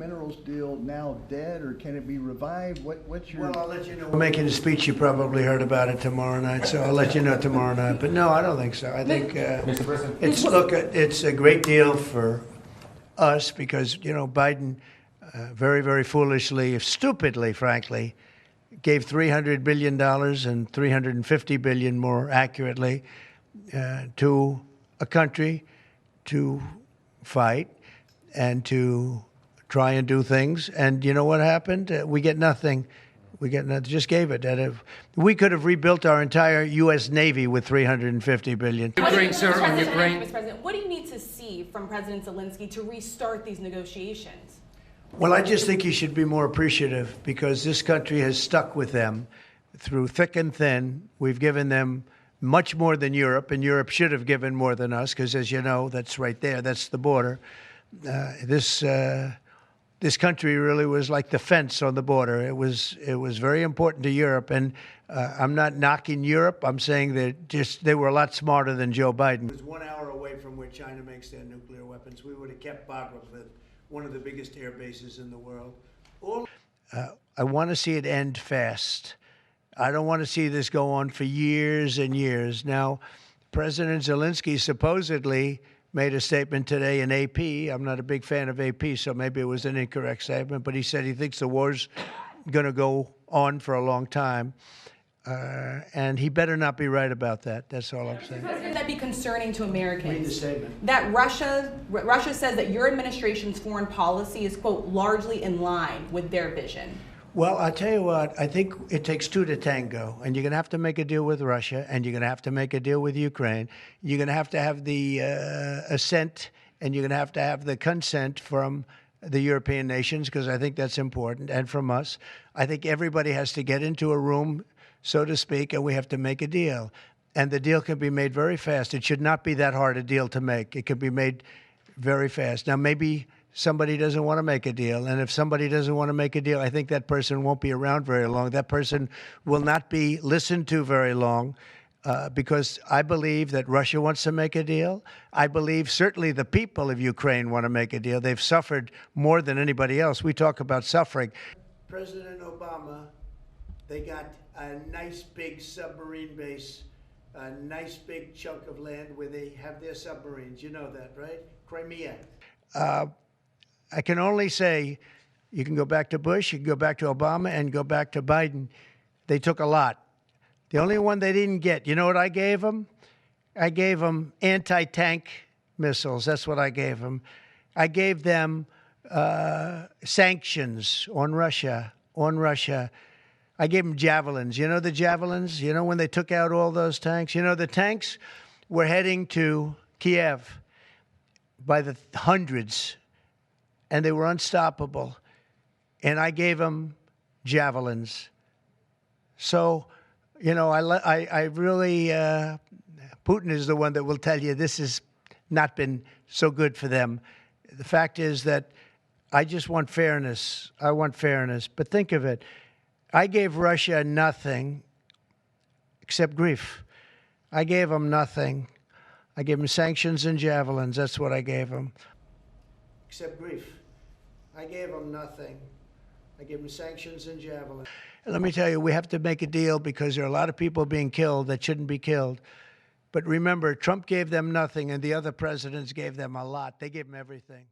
Minerals deal now dead, or can it be revived? What's your... Well, I'll let you know. We're making a speech. You probably heard about it tomorrow night, so I'll let you know tomorrow night. But no, I don't think so. I think Mr. President, it's a great deal for us because, you know, Biden very, very foolishly, stupidly, frankly, gave $300 billion and $350 billion more accurately to a country to fight and to try and do things. And you know what happened? We get nothing. We get nothing. Just gave it. We could have rebuilt our entire U.S. Navy with $350 billion. Ukraine, sir, on Ukraine. Mr. President, what do you need to see from President Zelenskyy to restart these negotiations? Well, I just think he should be more appreciative because this country has stuck with them through thick and thin. We've given them much more than Europe, and Europe should have given more than us because, as you know, that's right there. That's the border. This country really was like the fence on the border. It was very important to Europe, and I'm not knocking Europe. I'm saying that they were a lot smarter than Joe Biden. It was 1 hour away from where China makes their nuclear weapons. We would have kept Bagram, one of the biggest air bases in the world. I want to see it end fast. I don't want to see this go on for years and years. Now, President Zelenskyy supposedly made a statement today in AP. I'm not a big fan of AP, so maybe it was an incorrect statement, but he said he thinks the war's going to go on for a long time. And he better not be right about that. That's all I'm saying. Would that be concerning to Americans? Read the statement. That Russia says that your administration's foreign policy is, quote, largely in line with their vision. Well, I'll tell you what, I think it takes two to tango, and you're going to have to make a deal with Russia, and you're going to have to make a deal with Ukraine. You're going to have the assent, and you're going to have the consent from the European nations, because I think that's important, and from us. I think everybody has to get into a room, so to speak, and we have to make a deal. And the deal can be made very fast. It should not be that hard a deal to make. It can be made very fast. Now, maybe somebody doesn't want to make a deal. And if somebody doesn't want to make a deal, I think that person won't be around very long. That person will not be listened to very long because I believe that Russia wants to make a deal. I believe certainly the people of Ukraine want to make a deal. They've suffered more than anybody else. We talk about suffering. President Obama, they got a nice big submarine base, a nice big chunk of land where they have their submarines. You know that, right? Crimea. I can only say you can go back to Bush, you can go back to Obama, and go back to Biden. They took a lot. The only one they didn't get, you know what I gave them? I gave them anti-tank missiles. That's what I gave them. I gave them sanctions on Russia. I gave them javelins. You know the javelins? You know when they took out all those tanks? You know the tanks were heading to Kiev by the hundreds, and they were unstoppable. And I gave them javelins. So, you know, I really, Putin is the one that will tell you this has not been so good for them. The fact is that I just want fairness. I want fairness. But think of it. I gave Russia nothing except grief. I gave them nothing. I gave them sanctions and javelins. That's what I gave them. Except grief. I gave them nothing. I gave them sanctions and javelins. And let me tell you, we have to make a deal because there are a lot of people being killed that shouldn't be killed. But remember, Trump gave them nothing, and the other presidents gave them a lot. They gave them everything.